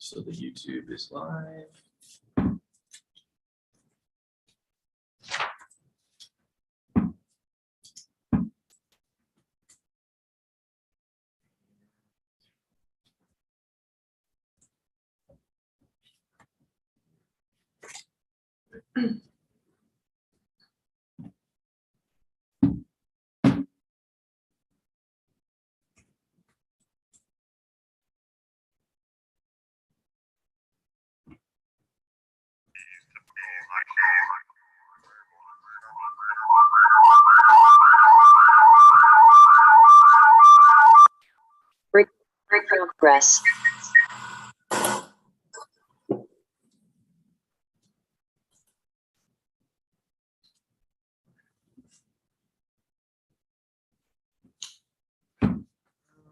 So the YouTube is live. Progress.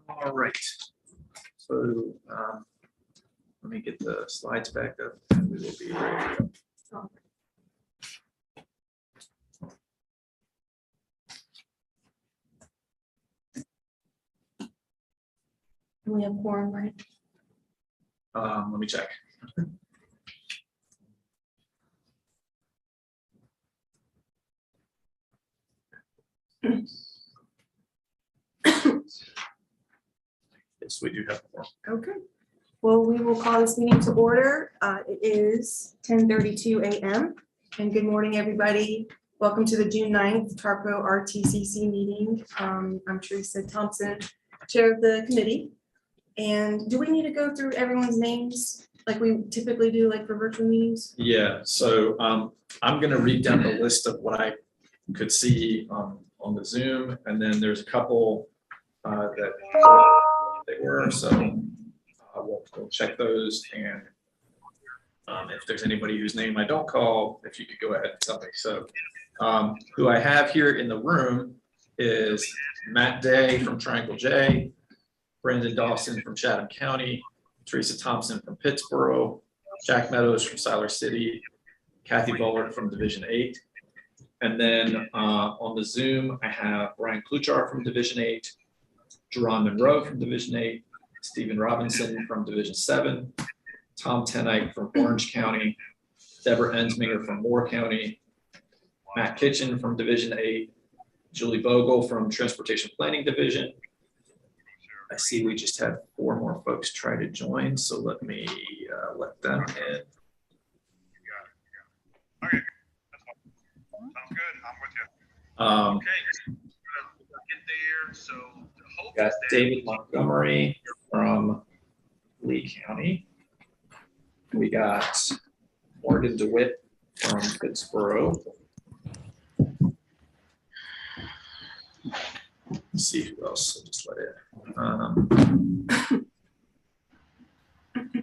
All right. So let me get the slides back up and we will be ready to go. We have quorum, right? Let me check. Yes, we do have more. Okay. Well, we will call this meeting to order. It is 10:32 a.m. And good morning, everybody. Welcome to the June 9th TARPO RTCC meeting. I'm Teresa Thompson, Chair of the committee. And do we need to go through everyone's names like we typically do, like for virtual meetings? Yeah, so I'm going to read down the list of what I could see on the Zoom, and then there's a couple that they were, so we'll check those, and if there's anybody whose name I don't call, if you could go ahead and tell me. So who I have here in the room is Matt Day from Triangle J, Brandon Dawson from Chatham County, Teresa Thompson from Pittsboro, Jack Meadows from Siler City, Kathy Bullard from Division 8. And then on the Zoom, I have Brian Kluchar from Division 8, Jerron Monroe from Division 8, Stephen Robinson from Division 7, Tom Tenike from Orange County, Deborah Ensminger from Moore County, Matt Kitchen from Division 8, Julie Vogel from Transportation Planning Division. I see we just had 4 more folks try to join, so let me let them in. Okay, that's all. Sounds good. I'm with you. Okay, get there. So hope Got David Montgomery from Lee County. We got Morgan DeWitt from Pittsboro. Let's see who else. I'll just let it.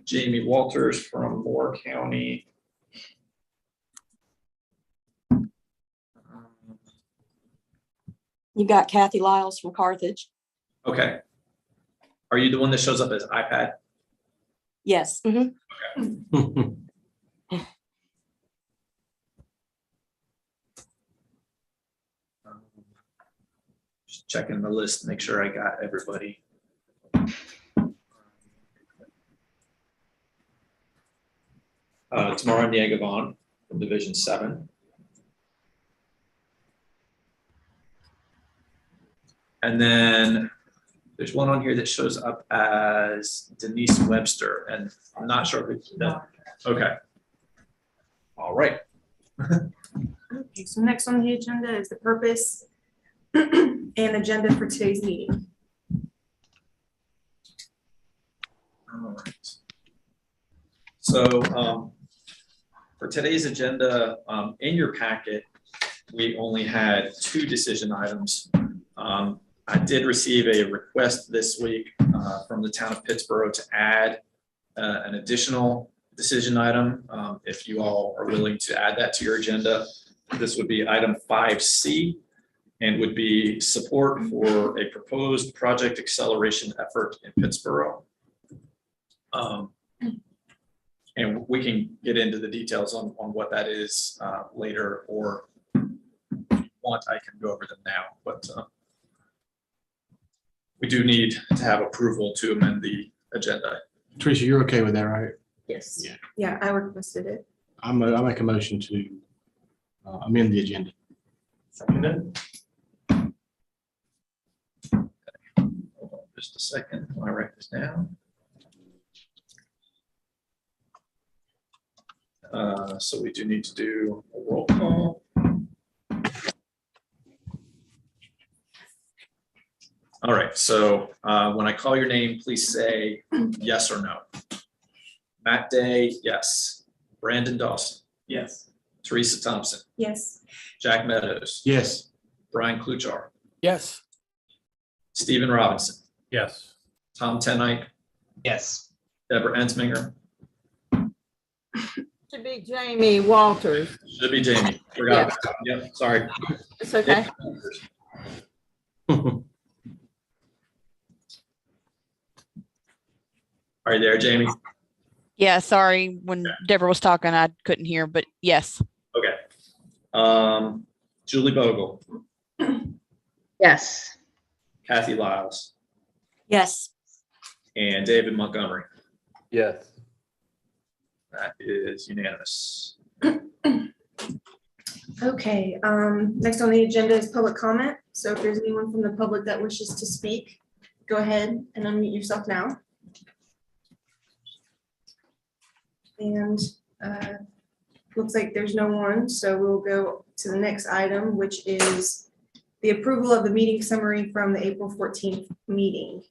Jamie Walters from Moore County. You got Kathy Lyles from Carthage. Okay. Are you the one that shows up as iPad? Yes. Mhm. Just checking the list, make sure I got everybody. Tamara Niagavon from Division 7. And then there's one on here that shows up as Denise Webster, and I'm not sure if it's that. Okay. All right. Okay, so next on the agenda is the purpose and agenda for today's meeting. All right. So for today's agenda, in your packet, we only had 2 decision items. I did receive a request this week from the town of Pittsboro to add an additional decision item. If you all are willing to add that to your agenda, this would be item 5C and would be support for a proposed project acceleration effort in Pittsboro. And we can get into the details on what that is later, or if you want, I can go over them now, but we do need to have approval to amend the agenda. Teresa, you're okay with that, right? Yes. Yeah. Yeah, I requested it. I make a motion to amend the agenda. Seconded. Hold on just a second while I write this down. So we do need to do a roll call. All right, so when I call your name, please say yes or no. Matt Day, yes. Brandon Dawson. Yes. Teresa Thompson. Yes. Jack Meadows. Yes. Brian Kluchar. Yes. Stephen Robinson. Yes. Tom Tenike. Yes. Deborah Ensminger. Should be Jamie Walters. Should be Jamie. Forgot. Yep, sorry. It's okay. Are you there, Jamie? Yeah, sorry. When Deborah was talking, I couldn't hear, but yes. Okay. Julie Bogle. Yes. Kathy Lyles. Yes. And David Montgomery. Yes. That is unanimous. Okay, next on the agenda is public comment. So if there's anyone from the public that wishes to speak, go ahead and unmute yourself now. And looks like there's no one, so we'll go to the next item, which is the approval of the meeting summary from the April 14th meeting.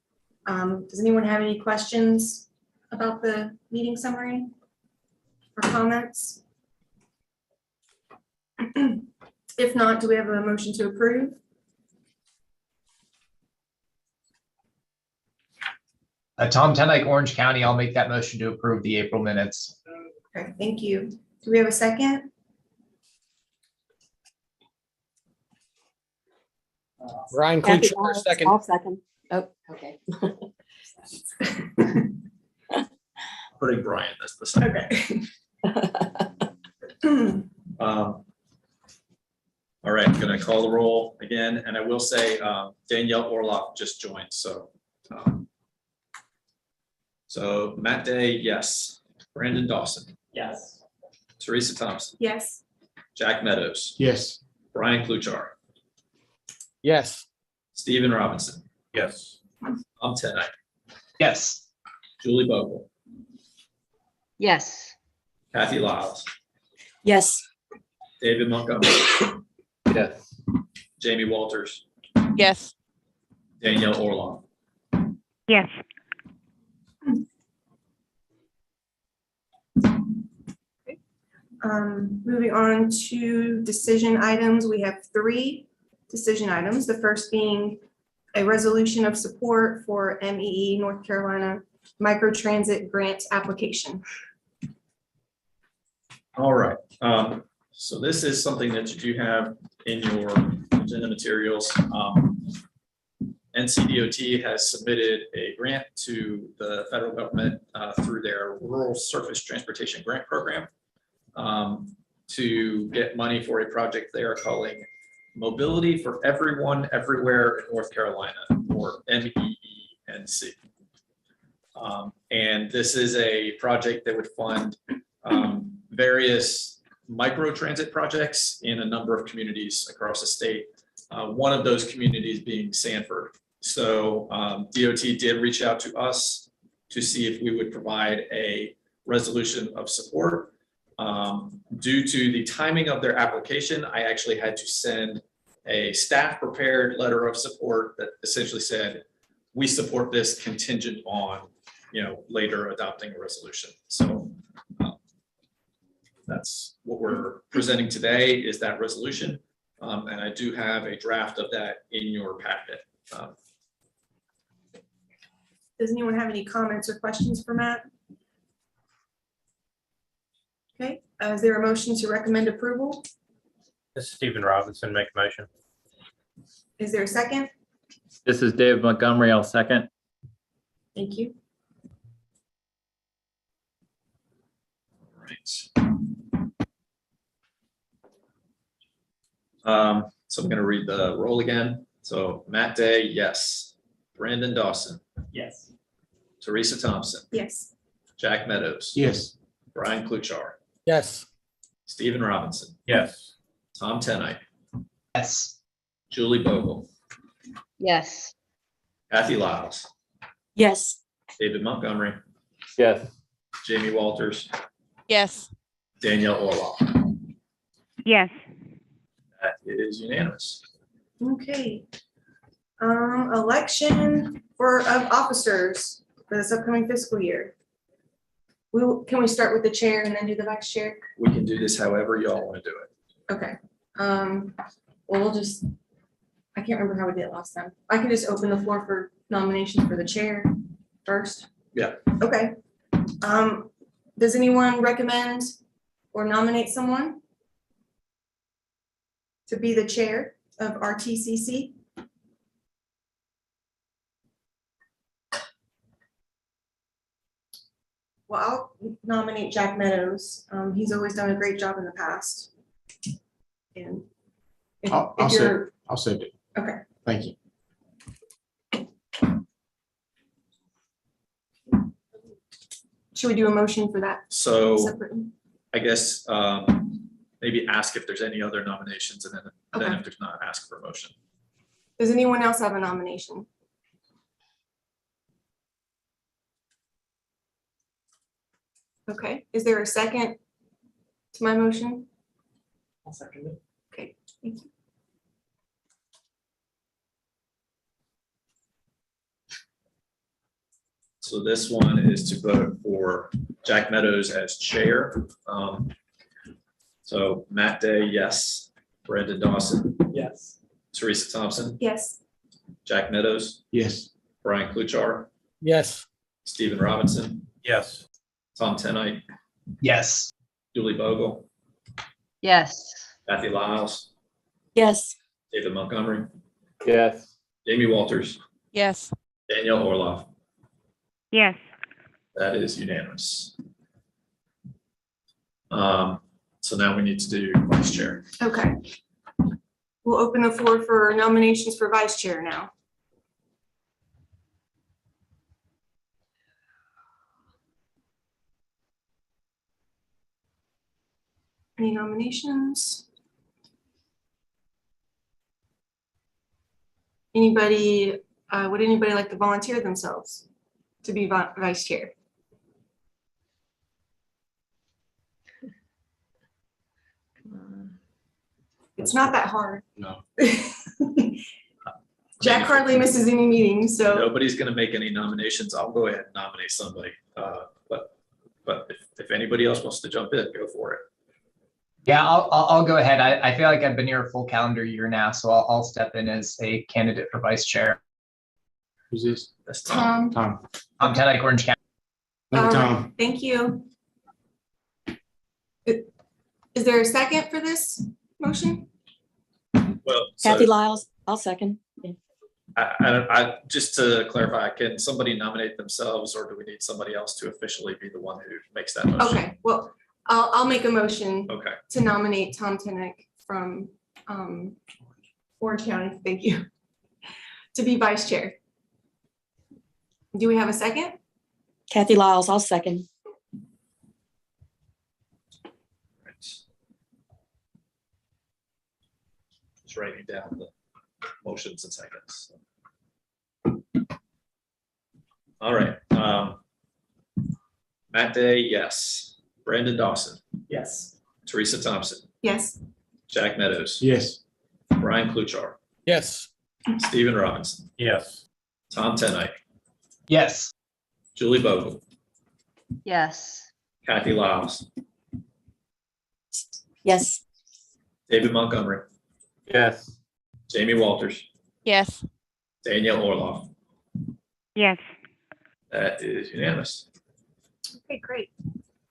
Does anyone have any questions about the meeting summary or comments? If not, do we have a motion to approve? Tom Tenike, Orange County, I'll make that motion to approve the April minutes. Okay, thank you. Do we have a second? Ryan Kathy Klucher, Lyles, second. I'll second. Oh, okay. Putting Brian as the second. Okay. All right, I'm gonna call the roll again, and I will say Danielle Orloff just joined, so. So Matt Day, yes. Brandon Dawson. Yes. Teresa Thompson. Yes. Jack Meadows. Yes. Brian Kluchar. Yes. Stephen Robinson. Yes. Tom Tenike. Yes. Julie Bogle. Yes. Kathy Lyles. Yes. David Montgomery. Yes. Jamie Walters. Yes. Danielle Orloff. Yes. Moving on to decision items, we have 3 decision items. The first being a resolution of support for MEE North Carolina microtransit grant application. All right, so this is something that you do have in your agenda materials. NCDOT has submitted a grant to the federal government through their Rural Surface Transportation Grant Program to get money for a project they are calling Mobility for Everyone Everywhere in North Carolina, or MEENC. And this is a project that would fund various micro-transit projects in a number of communities across the state. One of those communities being Sanford. So DOT did reach out to us to see if we would provide a resolution of support. Due to the timing of their application, I actually had to send a staff prepared letter of support that essentially said, we support this contingent on, later adopting a resolution. So that's what we're presenting today, is that resolution. And I do have a draft of that in your packet. Does anyone have any comments or questions for Matt? Okay, is there a motion to recommend approval? This is Stephen Robinson, make a motion. Is there a second? This is Dave Montgomery. I'll second. Thank you. Right. So I'm going to read the roll again. So Matt Day, yes. Brandon Dawson. Yes. Teresa Thompson, Yes. Jack Meadows. Yes. Brian Kluchar, Yes. Stephen Robinson, Yes. Tom Tenite, Yes. Julie Bogle, Yes. Kathy Lyles, yes, David Montgomery, Yes. Jamie Walters, yes, Danielle Orloff. Yes. That is unanimous. Okay. Election of officers for this upcoming fiscal year. Can we start with the chair and then do the vice chair? We can do this however y'all want to do it. Okay. Well, I can't remember how we did it last time. I can just open the floor for nominations for the chair first. Yeah. Okay. Does anyone recommend or nominate someone to be the chair of RTCC? Well, I'll nominate Jack Meadows. He's always done a great job in the past. And if I'll you're, I'll save it. okay. Thank you. Should we do a motion for that So separately? I guess maybe ask if there's any other nominations and then Okay. if there's not, ask for a motion. Does anyone else have a nomination? Okay, is there a second to my motion? I'll second it. Okay, thank you. So this one is to vote for Jack Meadows as chair. So Matt Day, yes. Brandon Dawson, Yes. Teresa Thompson, Yes, Jack Meadows, Yes. Brian Kluchar, Yes. Stephen Robinson, Yes. Tom Tenite, Yes. Julie Bogle, Yes. Kathy Lyles, yes, David Montgomery, Yes. Jamie Walters, yes, Danielle Orloff. Yes. That is unanimous. So now we need to do vice chair. okay. We'll open the floor for nominations for vice chair now. Any nominations? Anybody, would anybody like to volunteer themselves to be vice chair? It's not that hard. No. Jack hardly misses any meetings, so, Nobody's gonna make any nominations. I'll go ahead and nominate somebody. But if anybody else wants to jump in, go for it. Yeah, I'll go ahead. I feel like I've been here a full calendar year now, so I'll step in as a candidate for vice chair. Who's this? That's Tom. Tom, I'm Tenlake, Orange County. Thank you, Tom. thank you. Is there a second for this motion? Well, Kathy so Lyles, I'll second. Yeah. I just to clarify, can somebody nominate themselves or do we need somebody else to officially be the one who makes that motion? Okay, well, I'll make a motion Okay, to nominate Tom Tennick from Orange County, thank you, to be vice chair. Do we have a second? Kathy Lyles, I'll second. right. Just writing down the motions and seconds. All right. Matt Day, yes. Brandon Dawson, Yes. Teresa Thompson, Yes, Jack Meadows, Yes. Brian Kluchar, Yes. Stephen Robinson, Yes. Tom Tenite, Yes. Julie Bogle, Yes. Kathy Lyles, Yes, David Montgomery, Yes. Jamie Walters, yes, Danielle Orloff. Yes. That is unanimous. okay, great.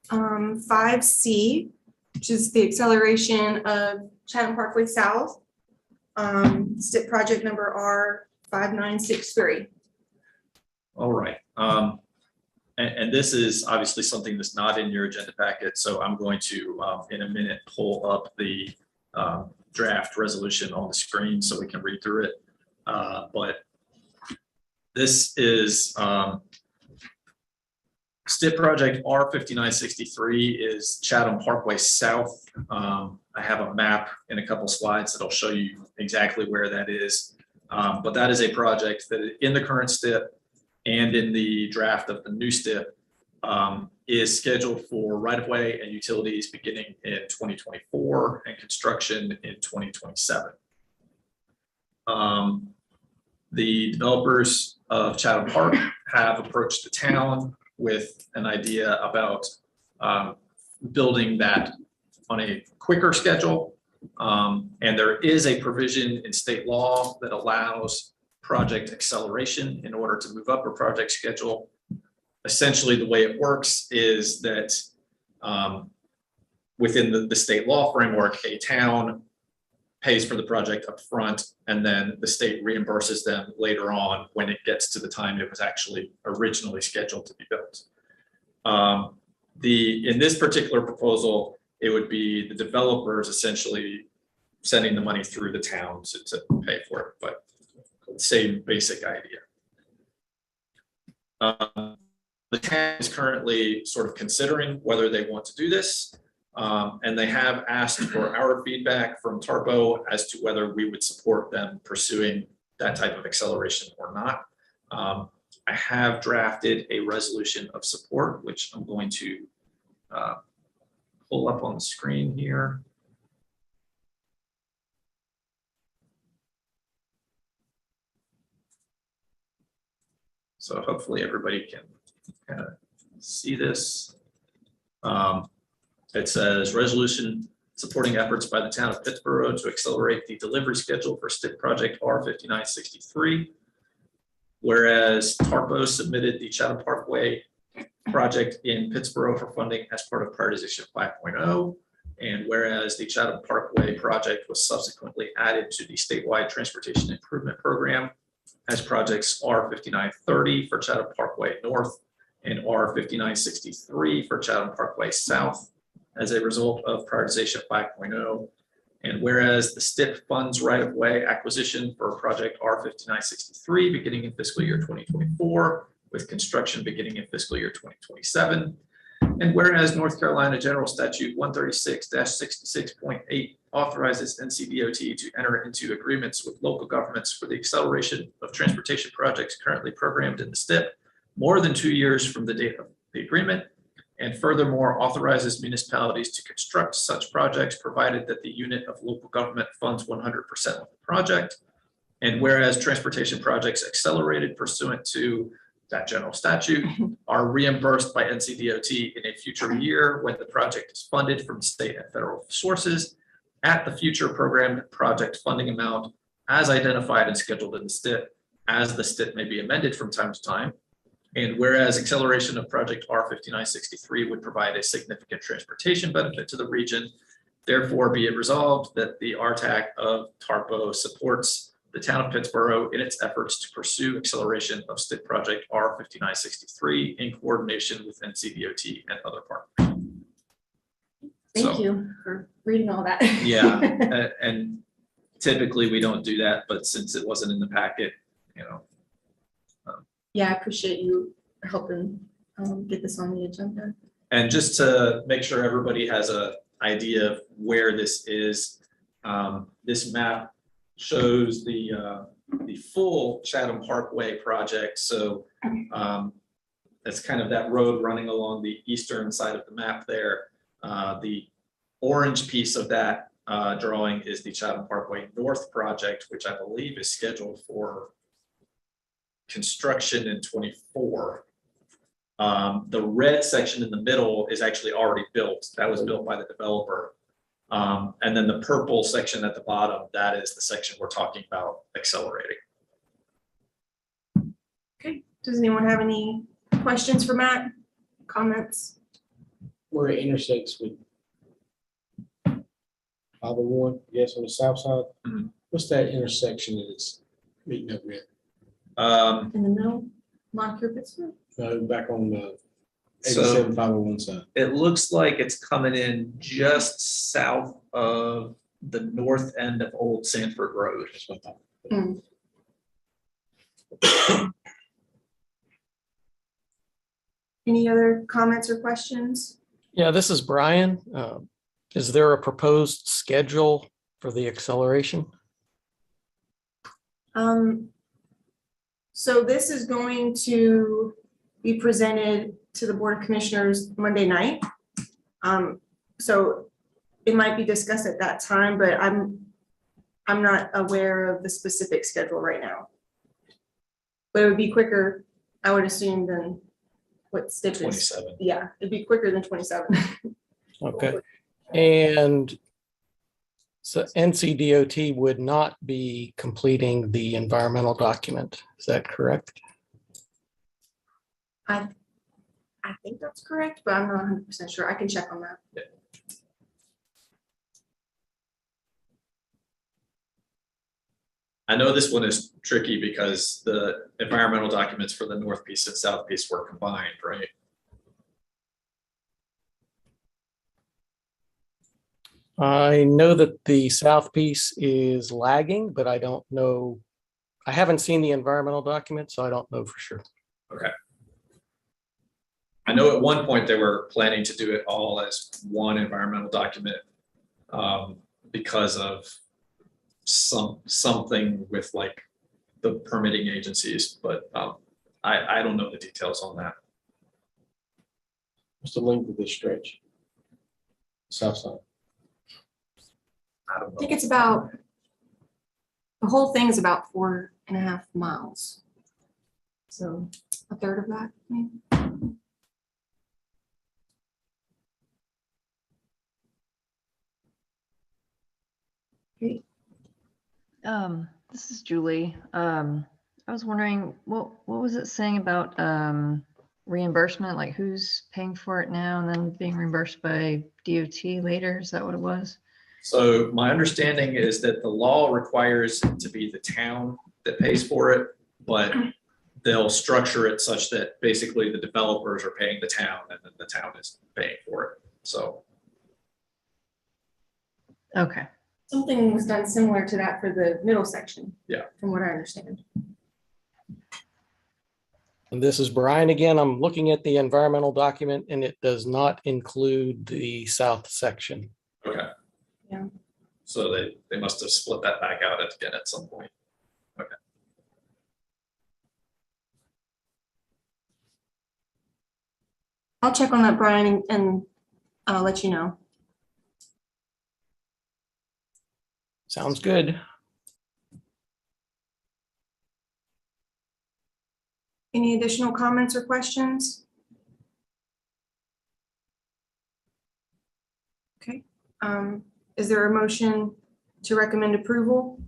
5C, which is the acceleration of Chatham Parkway South. STIP project number R5963. All right. And this is obviously something that's not in your agenda packet, so I'm going to, in a minute, pull up the draft resolution on the screen so we can read through it. But this is STIP project R5963 is Chatham Parkway South. I have a map in a couple slides that'll show you exactly where that is. But that is a project that in the current STIP and in the draft of the new STIP is scheduled for right-of-way and utilities beginning in 2024 and construction in 2027. The developers of Chatham Park have approached the town with an idea about building that on a quicker schedule. And there is a provision in state law that allows project acceleration in order to move up a project schedule. Essentially, the way it works is that within the state law framework, a town pays for the project up front, and then the state reimburses them later on when it gets to the time it was actually originally scheduled to be built. In this particular proposal, it would be the developers essentially sending the money through the town to pay for it, but same basic idea. The town is currently sort of considering whether they want to do this. And they have asked for our feedback from TARPO as to whether we would support them pursuing that type of acceleration or not. I have drafted a resolution of support, which I'm going to pull up on the screen here. So hopefully everybody can kind of see this. It says resolution supporting efforts by the town of Pittsboro to accelerate the delivery schedule for STIP project R5963. Whereas TARPO submitted the Chatham Parkway project in Pittsboro for funding as part of prioritization 5.0. And whereas the Chatham Parkway project was subsequently added to the statewide transportation improvement program as projects R5930 for Chatham Parkway North and R5963 for Chatham Parkway South as a result of prioritization 5.0. And whereas the STIP funds right-of-way acquisition for project R5963 beginning in fiscal year 2024 with construction beginning in fiscal year 2027. And whereas North Carolina General Statute 136-66.8 authorizes NCDOT to enter into agreements with local governments for the acceleration of transportation projects currently programmed in the STIP more than 2 years from the date of the agreement, and furthermore authorizes municipalities to construct such projects provided that the unit of local government funds 100% of the project. And whereas transportation projects accelerated pursuant to that general statute are reimbursed by NCDOT in a future year when the project is funded from state and federal sources at the future programmed project funding amount as identified and scheduled in the STIP, as the STIP may be amended from time to time. And whereas acceleration of project R5963 would provide a significant transportation benefit to the region, therefore be it resolved that the RTAC of TARPO supports the town of Pittsboro in its efforts to pursue acceleration of STIP project R5963 in coordination with NCDOT and other partners. Thank you for reading all that. Yeah, and typically we don't do that, but since it wasn't in the packet, you know. Yeah, I appreciate you helping get this on the agenda. And just to make sure everybody has an idea of where this is, this map shows the full Chatham Parkway project. So that's kind of that road running along the eastern side of the map there. The orange piece of that drawing is the Chatham Parkway North project, which I believe is scheduled for construction in 24. The red section in the middle is actually already built. That was built by the developer. And then the purple section at the bottom, that is the section we're talking about accelerating. Okay, does anyone have any questions for Matt? Comments? Where it intersects with 501, yes, on the south side. Mhm. What's that intersection that it's meeting up with? In the middle, Montcure, Pittsburgh? Back on the So 87 501 side. it looks like it's coming in just south of the north end of Old Sanford Road. That's what I thought. Any other comments or questions? Yeah, this is Brian. Is there a proposed schedule for the acceleration? So this is going to be presented to the Board of Commissioners Monday night. So it might be discussed at that time, but I'm not aware of the specific schedule right now. But it would be quicker, I would assume, than what Stitch is. 27. Yeah, it'd be quicker than 27. Okay. And so NCDOT would not be completing the environmental document. Is that correct? I think that's correct, but I'm not 100% sure. I can check on that. Yeah. I know this one is tricky because the environmental documents for the north piece and south piece were combined, right? I know that the south piece is lagging, but I don't know. I haven't seen the environmental document, so I don't know for sure. Okay. I know at one point they were planning to do it all as one environmental document because of something with like the permitting agencies, but I don't know the details on that. What's the length of this stretch? South side. I don't I think know. it's about, the whole thing is about 4.5 miles. So a third of that, maybe. Great. This is Julie. I was wondering, what was it saying about reimbursement? Like who's paying for it now and then being reimbursed by DOT later? Is that what it was? So my understanding is that the law requires it to be the town that pays for it, but they'll structure it such that basically the developers are paying the town and then the town is paying for it. So. Okay. Something was done similar to that for the middle section. Yeah. From what I understand. And this is Brian again. I'm looking at the environmental document and it does not include the south section. Okay. Yeah. So they must have split that back out again at some point. Okay. I'll check on that, Brian, and I'll let you know. Sounds good. Any additional comments or questions? Okay. Is there a motion to recommend approval?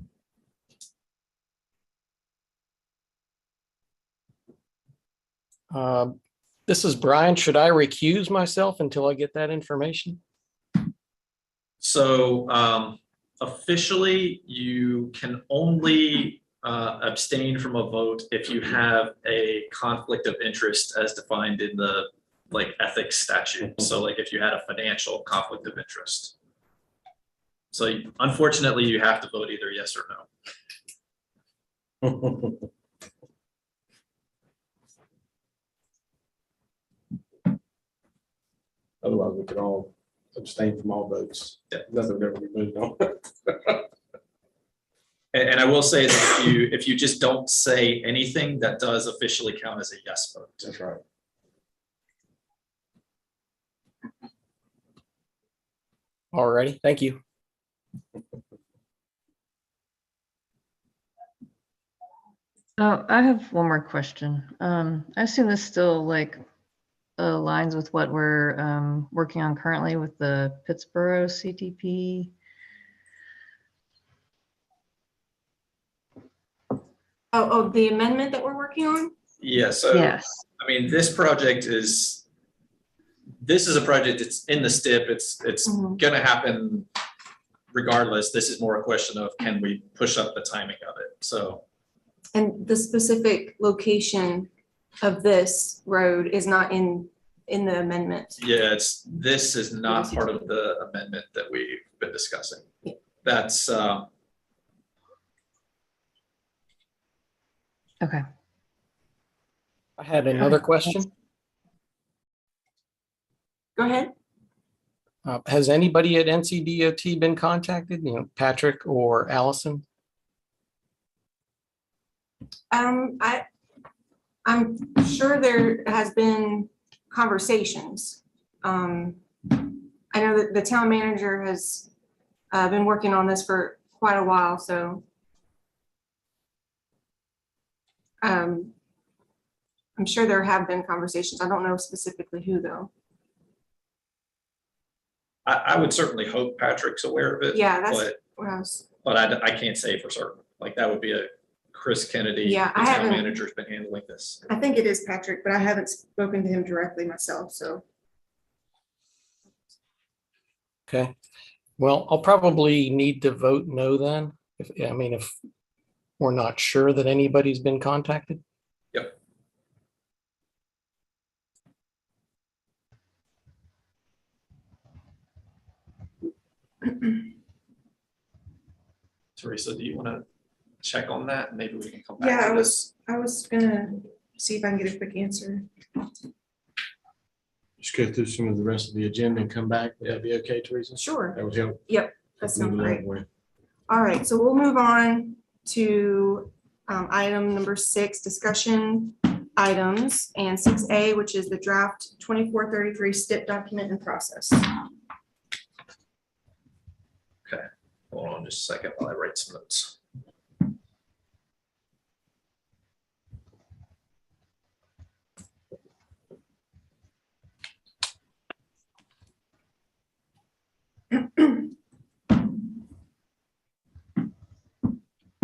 This is Brian. Should I recuse myself until I get that information? So officially, you can only abstain from a vote if you have a conflict of interest as defined in the like ethics statute. So like if you had a financial conflict of interest. So unfortunately, you have to vote either yes or no. Otherwise, we could all abstain from all votes. Yeah. Nothing ever be moved on. And I will say that if you just don't say anything, that does officially count as a yes vote. That's right. All righty. Thank you. Oh, I have one more question. I assume this still like aligns with what we're working on currently with the Pittsburgh CTP. Oh, the amendment that we're working on? Yeah, so Yes. I mean, this is a project, it's in the STIP, it's Mhm. gonna happen regardless. This is more a question of can we push up the timing of it, so. And the specific location of this road is not in the amendment. Yeah, this is not part of the amendment that we've been discussing. Yeah. That's, Okay. I had another question. Go ahead. Has anybody at NCDOT been contacted? Patrick or Allison? I'm sure there has been conversations. I know that the town manager has been working on this for quite a while, so I'm sure there have been conversations. I don't know specifically who though. I would certainly hope Patrick's aware of it. Yeah, that's but what I was. But I can't say for certain. Like that would be a Chris Kennedy. Yeah, the I town haven't- manager's been handling this. I think it is Patrick, but I haven't spoken to him directly myself, so. Okay. Well, I'll probably need to vote no then. If we're not sure that anybody's been contacted. Yep. Teresa, do you want to check on that? Maybe we can come back. Yeah, to I this. was gonna see if I can get a quick answer. Just go through some of the rest of the agenda and come back. Would that be okay, Teresa? Sure. That would help. Yep, that sounds Move great. along with. All right, so we'll move on to item number 6, discussion items, and 6A, which is the draft 2433 STIP document and process. Hold on just a second while I write some notes.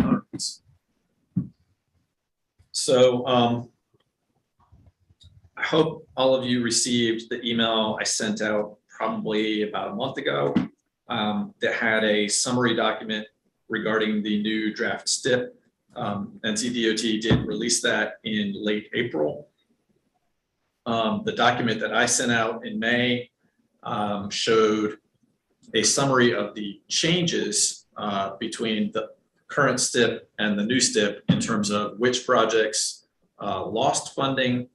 All right. So I hope all of you received the email I sent out probably about a month ago that had a summary document regarding the new draft STIP. NCDOT did release that in late April. The document that I sent out in May showed a summary of the changes between the current STIP and the new STIP in terms of which projects lost funding,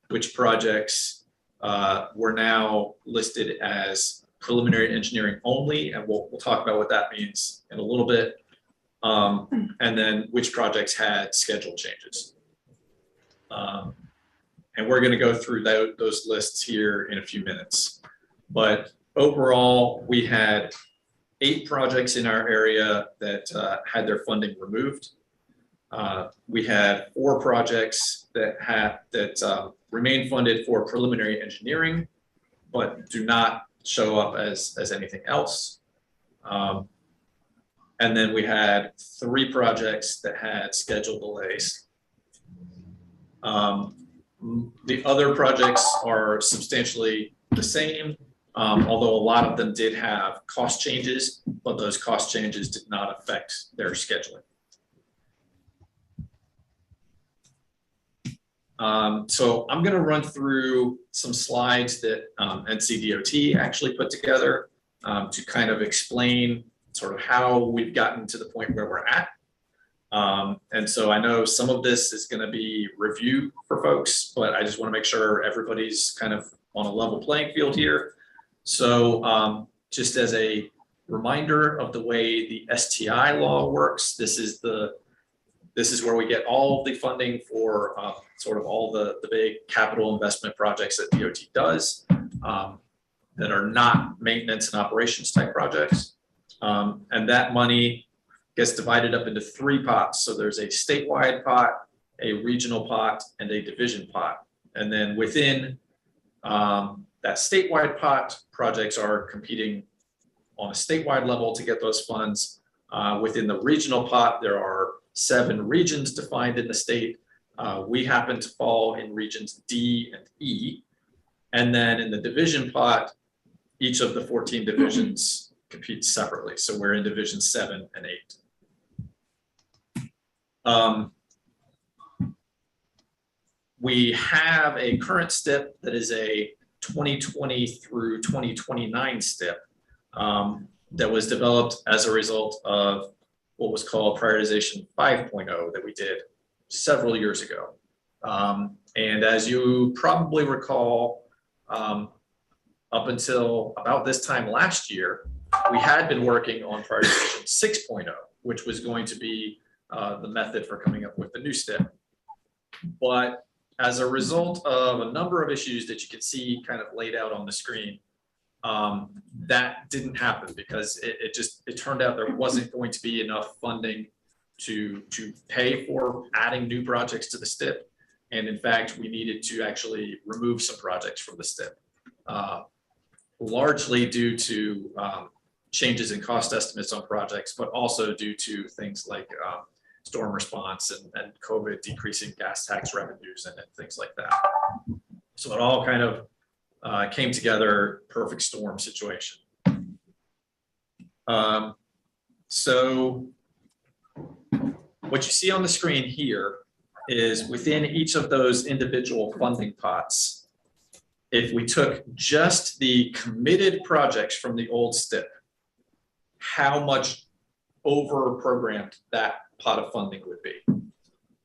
which projects were now listed as preliminary engineering only, and we'll talk about what that means in a little bit, and then which projects had schedule changes. And we're going to go through those lists here in a few minutes. But overall, we had 8 projects in our area that had their funding removed. We had 4 projects that remain funded for preliminary engineering, but do not show up as anything else. And then we had 3 projects that had schedule delays. The other projects are substantially the same, although a lot of them did have cost changes, but those cost changes did not affect their scheduling. So I'm going to run through some slides that NCDOT actually put together to kind of explain sort of how we've gotten to the point where we're at. And so I know some of this is going to be review for folks, but I just want to make sure everybody's kind of on a level playing field here. So just as a reminder of the way the STI law works, this is where we get all of the funding for sort of all the big capital investment projects that DOT does that are not maintenance and operations type projects. And that money gets divided up into 3 pots. So there's a statewide pot, a regional pot, and a division pot. And then within that statewide pot, projects are competing on a statewide level to get those funds. Within the regional pot, there are 7 regions defined in the state. We happen to fall in regions D and E. And then in the division pot, each of the 14 divisions competes separately. So we're in division 7 and 8. We have a current STIP that is a 2020 through 2029 STIP that was developed as a result of what was called prioritization 5.0 that we did several years ago. And as you probably recall, up until about this time last year, we had been working on prioritization 6.0, which was going to be the method for coming up with the new STIP. But as a result of a number of issues that you can see kind of laid out on the screen, that didn't happen because it turned out there wasn't going to be enough funding to pay for adding new projects to the STIP. And in fact, we needed to actually remove some projects from the STIP, largely due to changes in cost estimates on projects, but also due to things like storm response and COVID decreasing gas tax revenues and things like that. So it all kind of came together, perfect storm situation. So what you see on the screen here is within each of those individual funding pots, if we took just the committed projects from the old STIP, how much over programmed that pot of funding would be.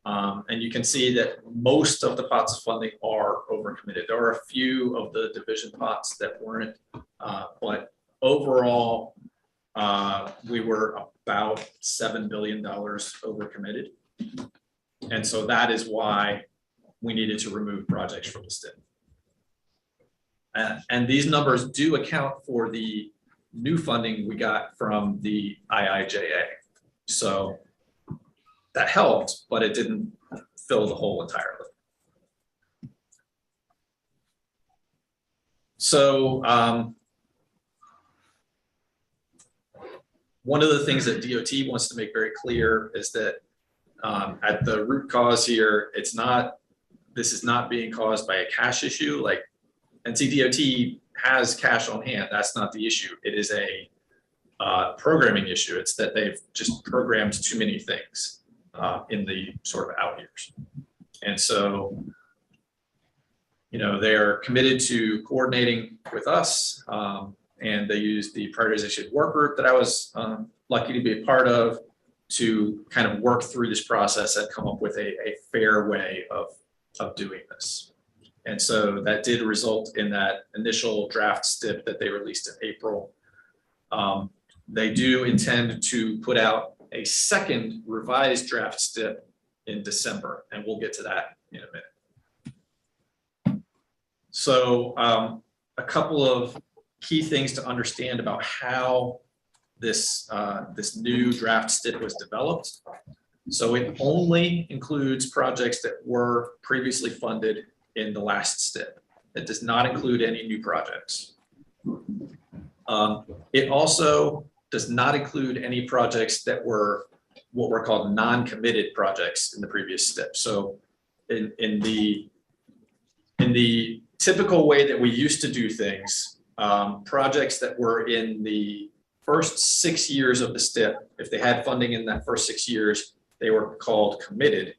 And you can see that most of the pots of funding are overcommitted. There are a few of the division pots that weren't, but overall, we were about $7 billion overcommitted. And so that is why we needed to remove projects from the STIP. And these numbers do account for the new funding we got from the IIJA. So that helped, but it didn't fill the hole entirely. So one of the things that DOT wants to make very clear is that at the root cause here, this is not being caused by a cash issue. Like NCDOT has cash on hand. That's not the issue. It is a programming issue. It's that they've just programmed too many things in the sort of out years. And so, they're committed to coordinating with us, and they use the prioritization work group that I was lucky to be a part of to kind of work through this process and come up with a fair way of doing this. And so that did result in that initial draft STIP that they released in April. They do intend to put out a second revised draft STIP in December, and we'll get to that in a minute. So a couple of key things to understand about how this new draft STIP was developed. So it only includes projects that were previously funded in the last STIP. It does not include any new projects. It also does not include any projects that were what were called non-committed projects in the previous STIP. So in the typical way that we used to do things, projects that were in the first 6 years of the STIP, if they had funding in that first 6 years, they were called committed.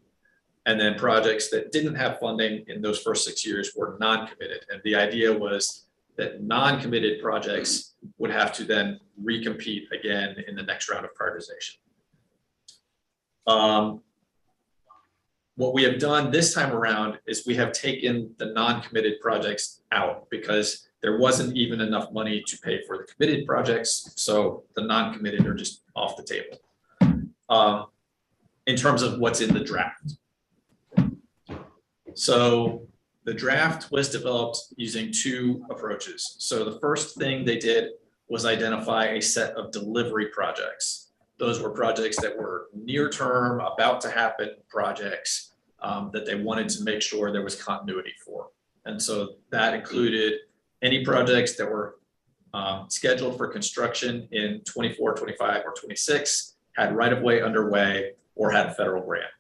And then projects that didn't have funding in those first 6 years were non-committed. And the idea was that non-committed projects would have to then recompete again in the next round of prioritization. What we have done this time around is we have taken the non-committed projects out because there wasn't even enough money to pay for the committed projects. So the non-committed are just off the table in terms of what's in the draft. So the draft was developed using two approaches. So the first thing they did was identify a set of delivery projects. Those were projects that were near term, about to happen projects that they wanted to make sure there was continuity for. And so that included any projects that were scheduled for construction in 24, 25, or 26, had right-of-way underway, or had a federal grant.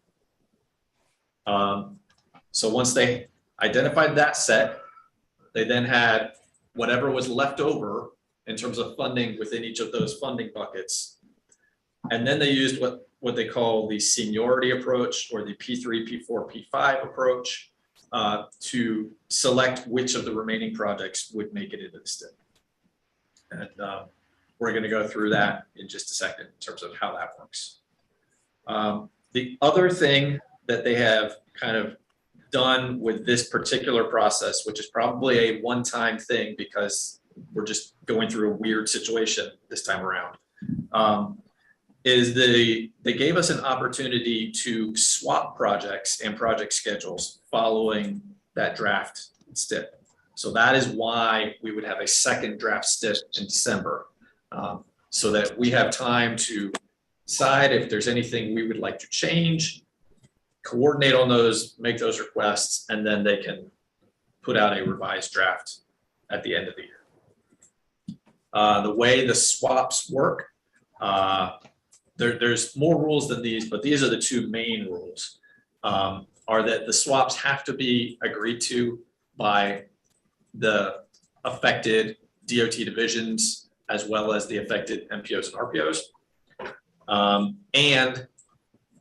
So once they identified that set, they then had whatever was left over in terms of funding within each of those funding buckets. And then they used what they call the seniority approach, or the P3, P4, P5 approach, to select which of the remaining projects would make it into the STIP. And we're going to go through that in just a second in terms of how that works. The other thing that they have kind of done with this particular process, which is probably a one-time thing because we're just going through a weird situation this time around, is they gave us an opportunity to swap projects and project schedules following that draft STIP. So that is why we would have a second draft STIP in December, so that we have time to decide if there's anything we would like to change, coordinate on those, make those requests, and then they can put out a revised draft at the end of the year. The way the swaps work, there's more rules than these, but these are the two main rules, are that the swaps have to be agreed to by the affected DOT divisions as well as the affected MPOs and RPOs. And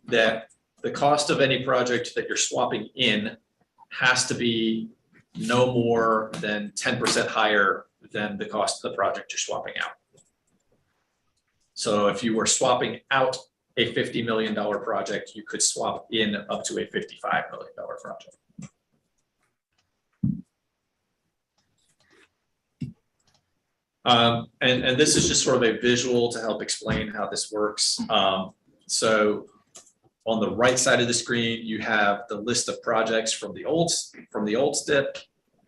that the cost of any project that you're swapping in has to be no more than 10% higher than the cost of the project you're swapping out. So if you were swapping out a $50 million project, you could swap in up to a $55 million project. And this is just sort of a visual to help explain how this works. So on the right side of the screen, you have the list of projects from the old STIP,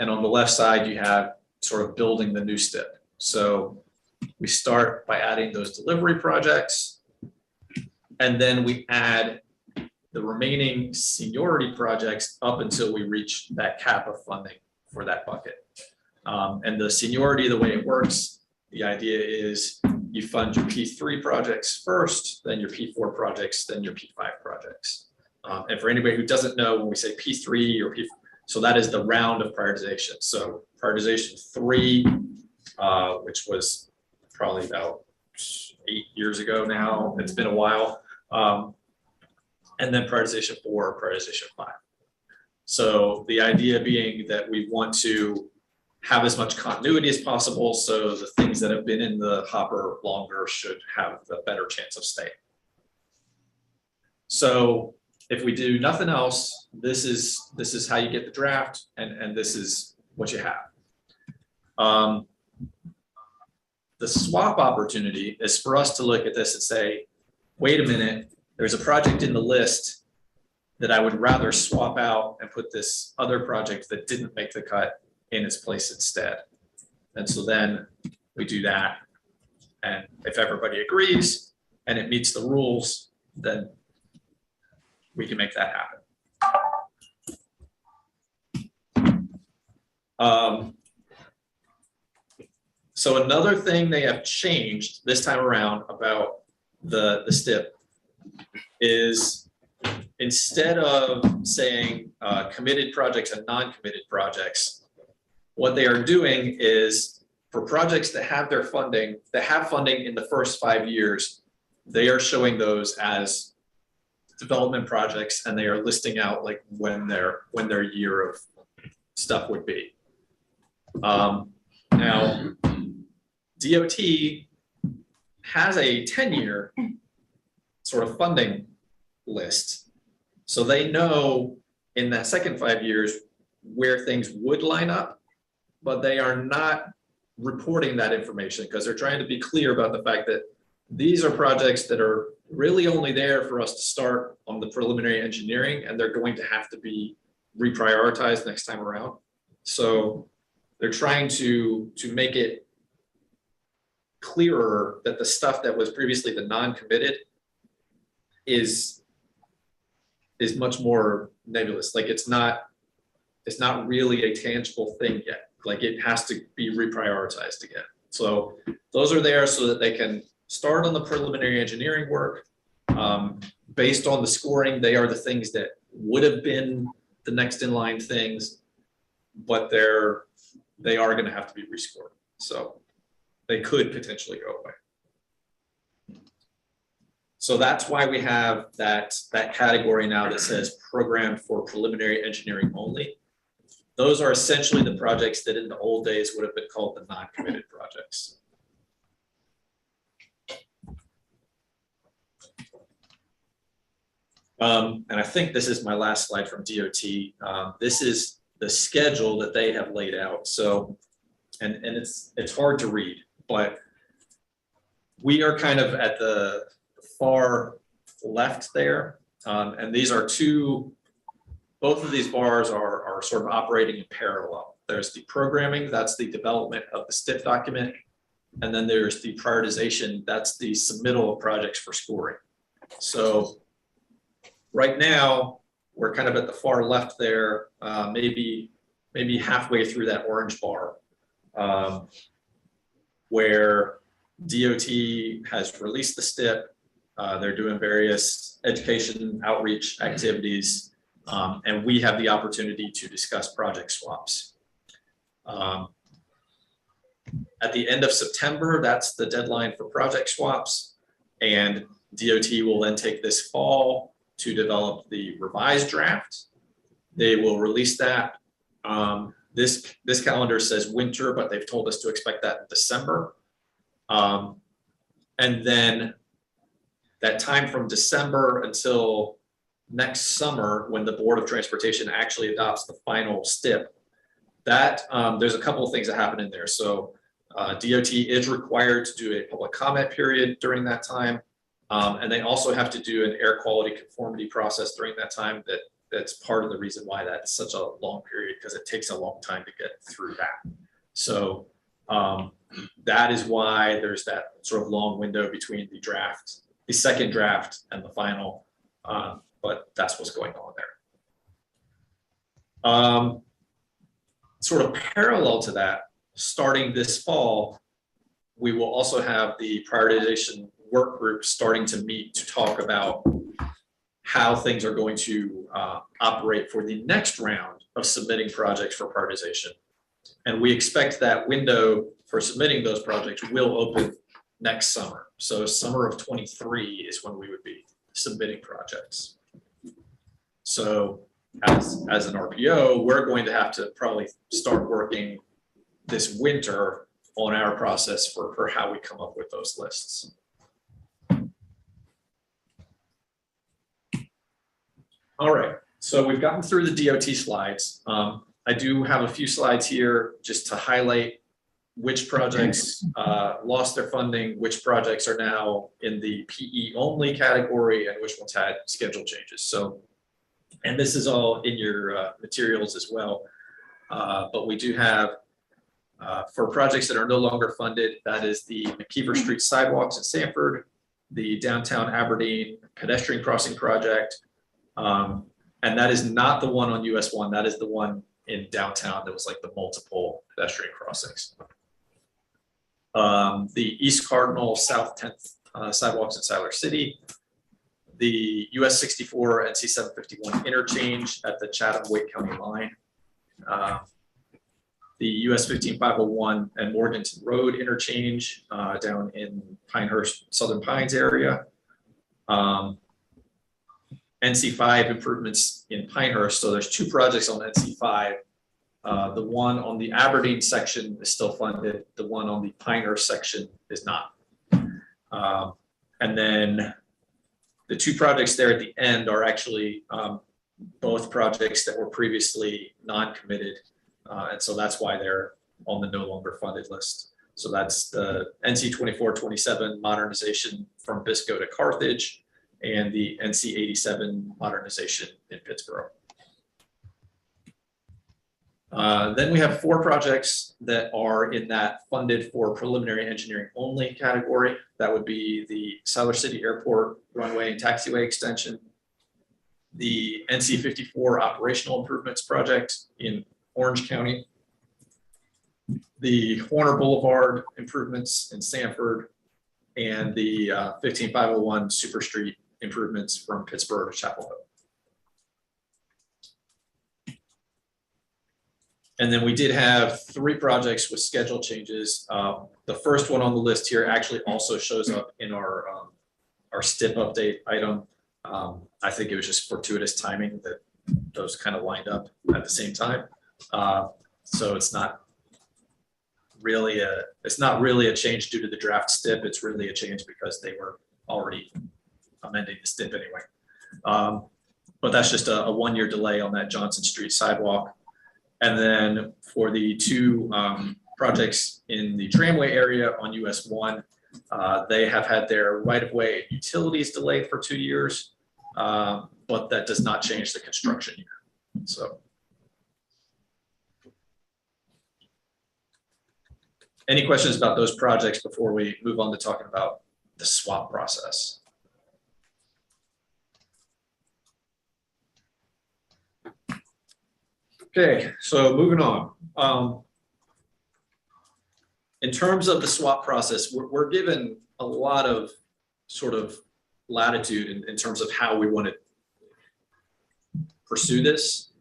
and on the left side, you have sort of building the new STIP. So we start by adding those delivery projects, and then we add the remaining seniority projects up until we reach that cap of funding for that bucket. And the seniority, the way it works, the idea is you fund your P3 projects first, then your P4 projects, then your P5 projects. And for anybody who doesn't know, when we say P3 or P4, so that is the round of prioritization. So prioritization 3, which was probably about 8 years ago now, it's been a while. And then prioritization 4, prioritization 5. So the idea being that we want to have as much continuity as possible, so the things that have been in the hopper longer should have a better chance of staying. So if we do nothing else, this is how you get the draft, and this is what you have. The swap opportunity is for us to look at this and say, wait a minute, there's a project in the list that I would rather swap out and put this other project that didn't make the cut in its place instead. And so then we do that. And if everybody agrees and it meets the rules, then we can make that happen. So another thing they have changed this time around about the STIP is, instead of saying committed projects and non-committed projects, what they are doing is, for projects that have their funding, that have funding in the first 5 years, they are showing those as development projects, and they are listing out like when their year of stuff would be. Now, DOT has a 10-year sort of funding list, so they know in that second 5 years where things would line up, but they are not reporting that information because they're trying to be clear about the fact that these are projects that are really only there for us to start on the preliminary engineering, and they're going to have to be reprioritized next time around. So they're trying to make it clearer that the stuff that was previously the non-committed is much more nebulous. Like it's not really a tangible thing yet. Like it has to be reprioritized again. So those are there so that they can start on the preliminary engineering work. Based on the scoring, they are the things that would have been the next in line things, but they are going to have to be rescored. So they could potentially go away. So that's why we have that category now that says programmed for preliminary engineering only. Those are essentially the projects that in the old days would have been called the non-committed projects. And I think this is my last slide from DOT. This is the schedule that they have laid out. So and it's hard to read, but we are kind of at the far left there. And these are both of these bars are sort of operating in parallel. There's the programming, that's the development of the STIP document. And then there's the prioritization, that's the submittal of projects for scoring. So right now, we're kind of at the far left there, maybe halfway through that orange bar, where DOT has released the STIP. They're doing various education outreach activities, and we have the opportunity to discuss project swaps. At the end of September, that's the deadline for project swaps, and DOT will then take this fall to develop the revised draft. They will release that. This calendar says winter, but they've told us to expect that in December. And then that time from December until next summer, when the Board of Transportation actually adopts the final STIP, that there's a couple of things that happen in there. So DOT is required to do a public comment period during that time. And they also have to do an air quality conformity process during that time. That's part of the reason why that's such a long period, because it takes a long time to get through that. So that is why there's that sort of long window between the draft, the second draft, and the final. But that's what's going on there. Sort of parallel to that, starting this fall, we will also have the prioritization work group starting to meet to talk about how things are going to operate for the next round of submitting projects for prioritization. And we expect that window for submitting those projects will open next summer. So summer of 23 is when we would be submitting projects. So as an RPO, we're going to have to probably start working this winter on our process for how we come up with those lists. All right, so we've gotten through the DOT slides. I do have a few slides here just to highlight which projects lost their funding, which projects are now in the PE only category, and which ones had schedule changes. So, and this is all in your materials as well. But we do have, for projects that are no longer funded, that is the McKeever Street sidewalks in Sanford, the downtown Aberdeen pedestrian crossing project. And that is not the one on US 1, that is the one in downtown that was like the multiple pedestrian crossings. The East Cardinal South 10th sidewalks in Siler City, the US 64 and C751 interchange at the Chatham-Wake County line, the US 15501 and Morganton Road interchange down in Pinehurst, Southern Pines area. NC5 improvements in Pinehurst. So there's two projects on NC5. The one on the Aberdeen section is still funded. The one on the Pinehurst section is not. And then the two projects there at the end are actually both projects that were previously non-committed. And so that's why they're on the no longer funded list. So that's the NC 2427 modernization from Bisco to Carthage, and the NC 87 modernization in Pittsburgh. Then we have four projects that are in that funded for preliminary engineering only category. That would be the Siler City Airport runway and taxiway extension, the NC 54 operational improvements project in Orange County, the Horner Boulevard improvements in Sanford, and the 15501 Super Street improvements from Pittsburgh to Chapel Hill. And then we did have three projects with schedule changes. The first one on the list here actually also shows up in our STIP update item. I think it was just fortuitous timing that those kind of lined up at the same time. So it's not really a change due to the draft STIP. It's really a change because they were already amending the STIP anyway. But that's just a 1-year delay on that Johnson Street sidewalk. And then for the two projects in the tramway area on US 1. They have had their right-of-way and utilities delayed for 2 years, but that does not change the construction year. So. Any questions about those projects before we move on to talking about the swap process? Okay, so moving on. In terms of the swap process, we're given a lot of sort of latitude in terms of how we want to pursue this.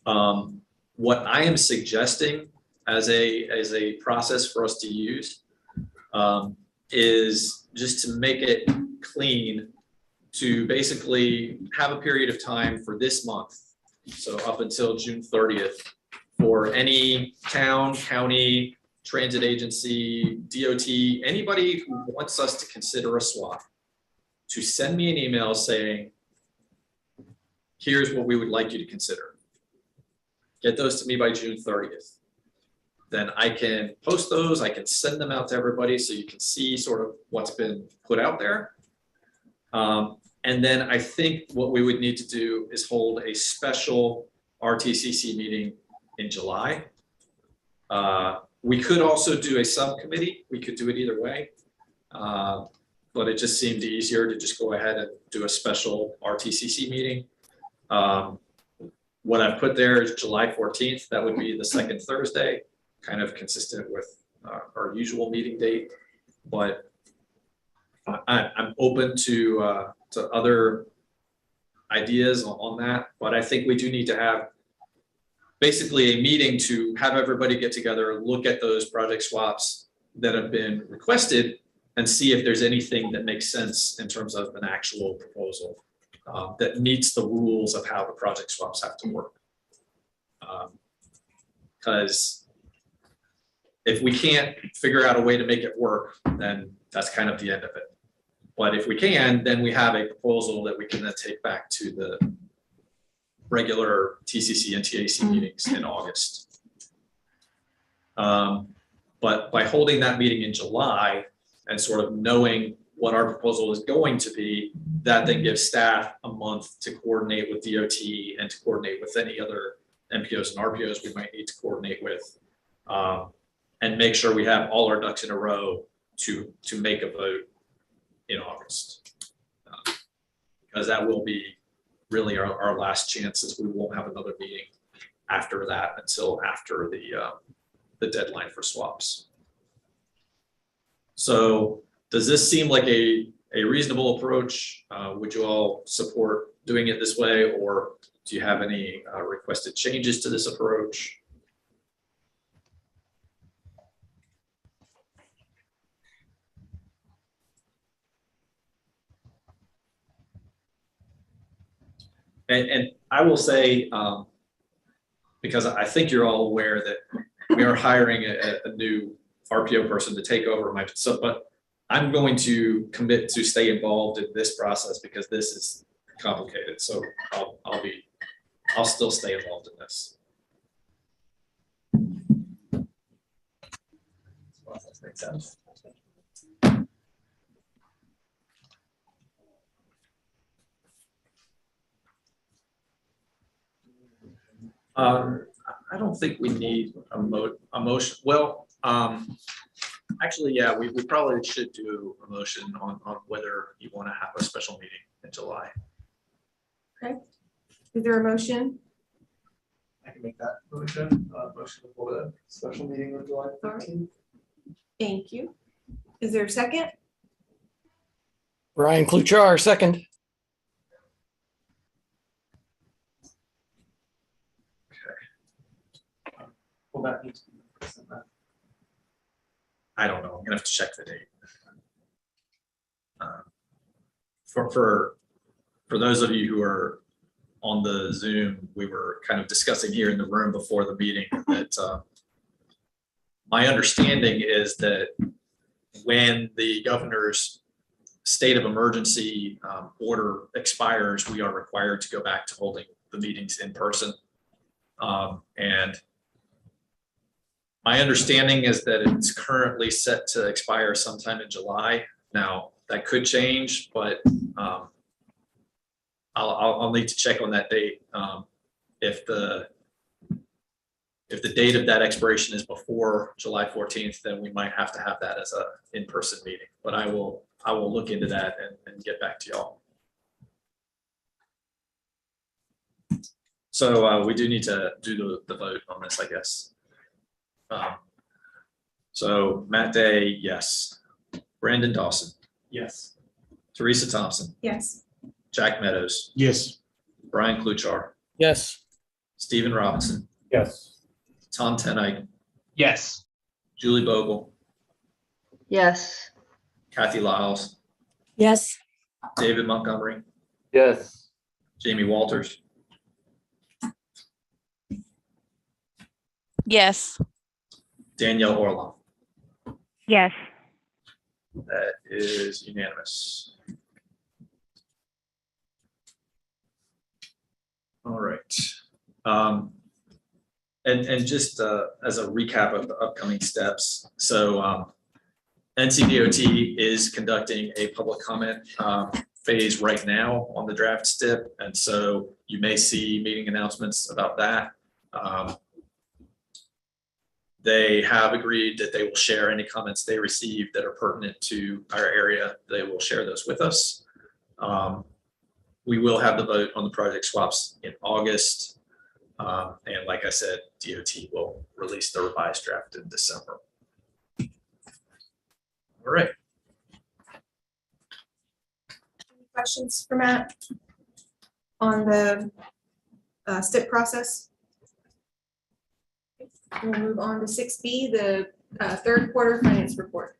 What I am suggesting as a process for us to use is just to make it clean, to basically have a period of time for this month, so up until June 30th, for any town, county, transit agency, DOT, anybody who wants us to consider a swap, to send me an email saying, here's what we would like you to consider. Get those to me by June 30th. Then I can post those, I can send them out to everybody so you can see sort of what's been put out there. And then I think what we would need to do is hold a special RTCC meeting in July. We could also do a subcommittee. We could do it either way. But it just seemed easier to just go ahead and do a special RTCC meeting. What I've put there is July 14th. That would be the second Thursday, kind of consistent with our usual meeting date. But I'm open to other ideas on that. But I think we do need to have basically a meeting to have everybody get together, look at those project swaps that have been requested, and see if there's anything that makes sense in terms of an actual proposal that meets the rules of how the project swaps have to work. Because if we can't figure out a way to make it work, then that's kind of the end of it. But if we can, then we have a proposal that we can then take back to the regular TCC and TAC meetings in August. But by holding that meeting in July and sort of knowing what our proposal is going to be, that then gives staff a month to coordinate with DOT and to coordinate with any other MPOs and RPOs we might need to coordinate with, and make sure we have all our ducks in a row to make a vote in August. Because that will be really our last chances. We won't have another meeting after that until after the deadline for swaps. So does this seem like a reasonable approach? Would you all support doing it this way, or do you have any requested changes to this approach? And I will say, because I think you're all aware that we are hiring a new RPO person to take over my, but I'm going to commit to stay involved in this process because this is complicated. So I'll still stay involved in this. Makes sense. I don't think we need a motion. Well, actually, yeah, we probably should do a motion on whether you want to have a special meeting in July. Okay. Is there a motion? I can make that motion. Motion to hold a special meeting on July 15th. Thank you. Is there a second? Brian Kluchar, second. Well, that needs to be present then. I don't know. I'm gonna have to check the date. For those of you who are on the Zoom, we were kind of discussing here in the room before the meeting that my understanding is that when the governor's state of emergency order expires, we are required to go back to holding the meetings in person. And My understanding is that it's currently set to expire sometime in July. Now, that could change, but I'll need to check on that date. If the date of that expiration is before July 14th, then we might have to have that as a in-person meeting. But I will look into that and get back to y'all. So we do need to do the vote on this, I guess. So Matt Day, yes. Brandon Dawson, Yes. Teresa Thompson, Yes. Jack Meadows, Yes. Brian Kluchar, Yes. Stephen Robinson, Yes. Tom Tenike, Yes. Julie Bogle, Yes. Kathy Lyles, Yes. David Montgomery, Yes. Jamie Walters, Yes. Danielle Orlov. Yes. That is unanimous. All right. And just as a recap of the upcoming steps. So NCDOT is conducting a public comment phase right now on the draft STIP. And so you may see meeting announcements about that. They have agreed that they will share any comments they receive that are pertinent to our area. They will share those with us. We will have the vote on the project swaps in August. And like I said, DOT will release the revised draft in December. All right. Any questions for Matt on the STIP process? We'll move on to 6B, the third quarter finance report.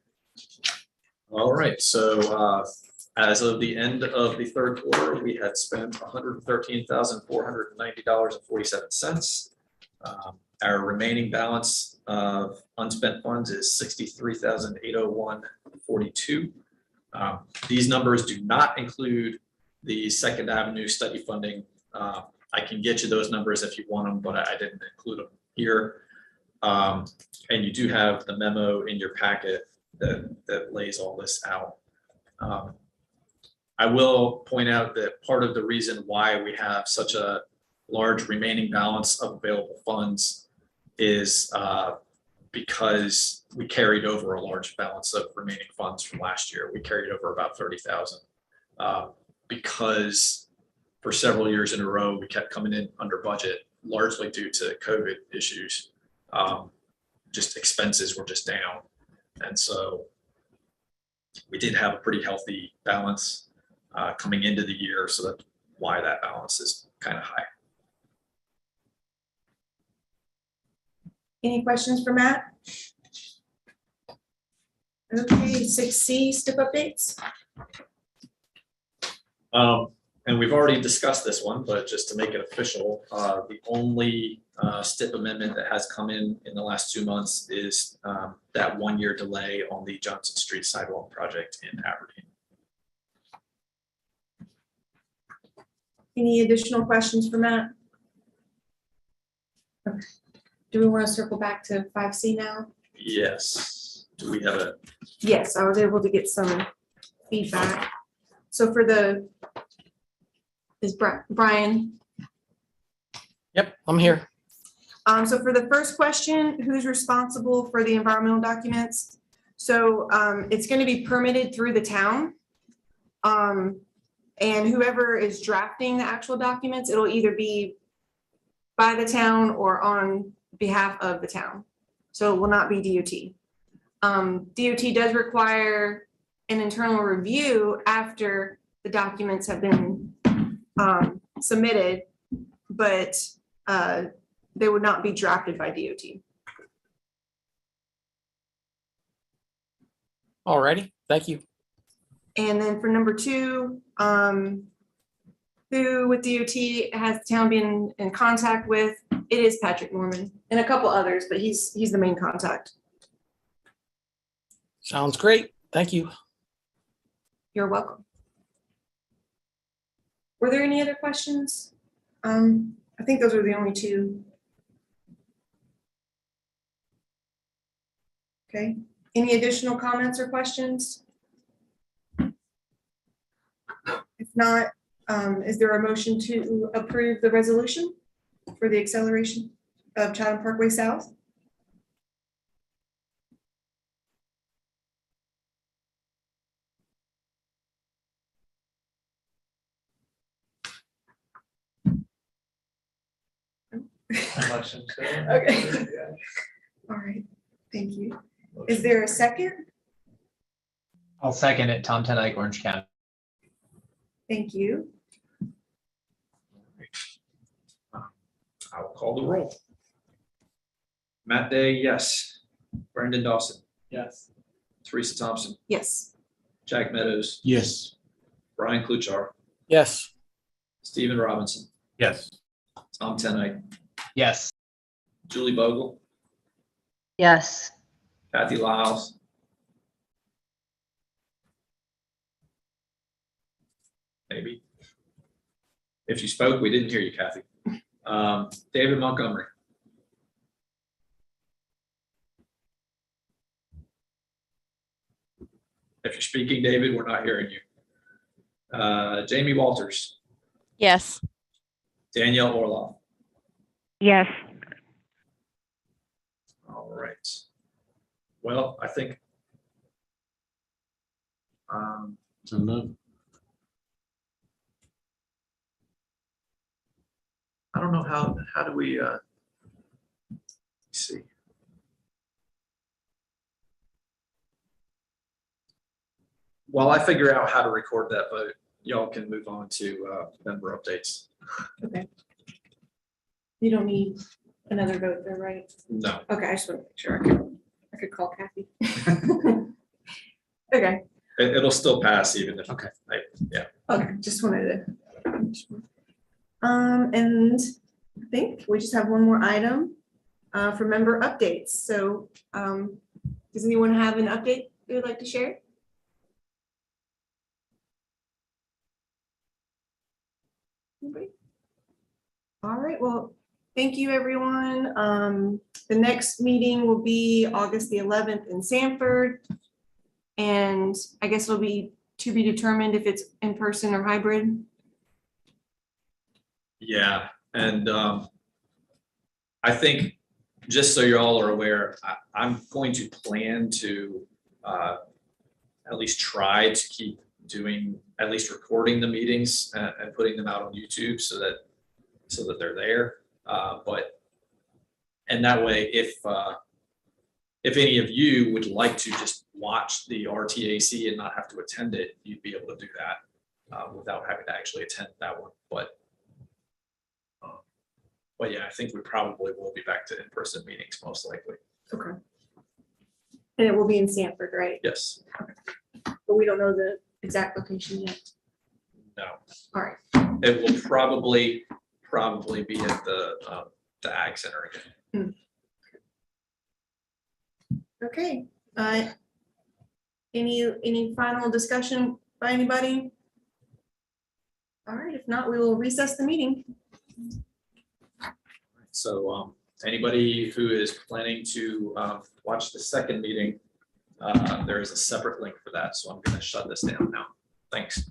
All right. So as of the end of the third quarter, we had spent $113,490.47. Our remaining balance of unspent funds is $63,801.42. These numbers do not include the Second Avenue study funding. I can get you those numbers if you want them, but I didn't include them here. And you do have the memo in your packet that lays all this out. I will point out that part of the reason why we have such a large remaining balance of available funds is because we carried over a large balance of remaining funds from last year. We carried over about 30,000 because for several years in a row, we kept coming in under budget, largely due to COVID issues. Just expenses were just down. And so we did have a pretty healthy balance coming into the year. So that's why that balance is kind of high. Any questions for Matt? Okay, 6C, STIP updates. And we've already discussed this one, but just to make it official, the only STIP amendment that has come in the last 2 months is that 1-year delay on the Johnson Street sidewalk project in Aberdeen. Any additional questions for Matt? Okay. Do we want to circle back to 5C now? Yes. Do we have a? Yes, I was able to get some feedback. So for the, is Brian? Yep, I'm here. So for the first question, who's responsible for the environmental documents? So it's going to be permitted through the town. And whoever is drafting the actual documents, it'll either be by the town or on behalf of the town. So it will not be DOT. DOT does require an internal review after the documents have been submitted, but they would not be drafted by DOT. Alrighty, thank you. And then for number 2, who with DOT has the town been in contact with? It is Patrick Norman and a couple others, but he's the main contact. Sounds great. Thank you. You're welcome. Were there any other questions? I think those were the only 2. Okay, any additional comments or questions? If not, is there a motion to approve the resolution for the acceleration of Chatham Parkway South? Election, so, Okay. yeah. All right, thank you. Is there a second? I'll second it. Tom Tenike, Orange County. Thank you. I will call the roll. Matt Day, yes. Brendan Dawson, Yes. Teresa Thompson, Yes. Jack Meadows, Yes. Brian Kluchar, Yes. Stephen Robinson, Yes. Tom Tenite, Yes. Julie Bogle, Yes. Kathy Lyles, maybe. If you spoke, we didn't hear you, Kathy. David Montgomery. If you're speaking, David, we're not hearing you. Jamie Walters, Yes. Danielle Orloff. Yes. All right. Well, I think. So no. I don't know how do we see. While I figure out how to record that vote, y'all can move on to member updates. Okay. You don't need another vote there, right? No. Okay, I just want to make sure I could call Kathy. Okay, It'll still pass even if. Okay. Yeah. okay, just wanted to. And I think we just have one more item for member updates. So does anyone have an update they would like to share? Anybody? All right, well, thank you, everyone. The next meeting will be August the 11th in Sanford. And I guess it'll be to be determined if it's in person or hybrid. Yeah, and I think just so you all are aware, I'm going to plan to at least try to keep doing, at least recording the meetings and putting them out on YouTube so that they're there. And that way, if any of you would like to just watch the RTAC and not have to attend it, you'd be able to do that without having to actually attend that one. But yeah, I think we probably will be back to in-person meetings most likely. Okay. And it will be in Sanford, right? Yes. But we don't know the exact location yet. No. All right. It will probably be at the Ag Center again. Okay. Any final discussion by anybody? All right. If not, we will recess the meeting. So anybody who is planning to watch the second meeting, there is a separate link for that. So I'm going to shut this down now. Thanks.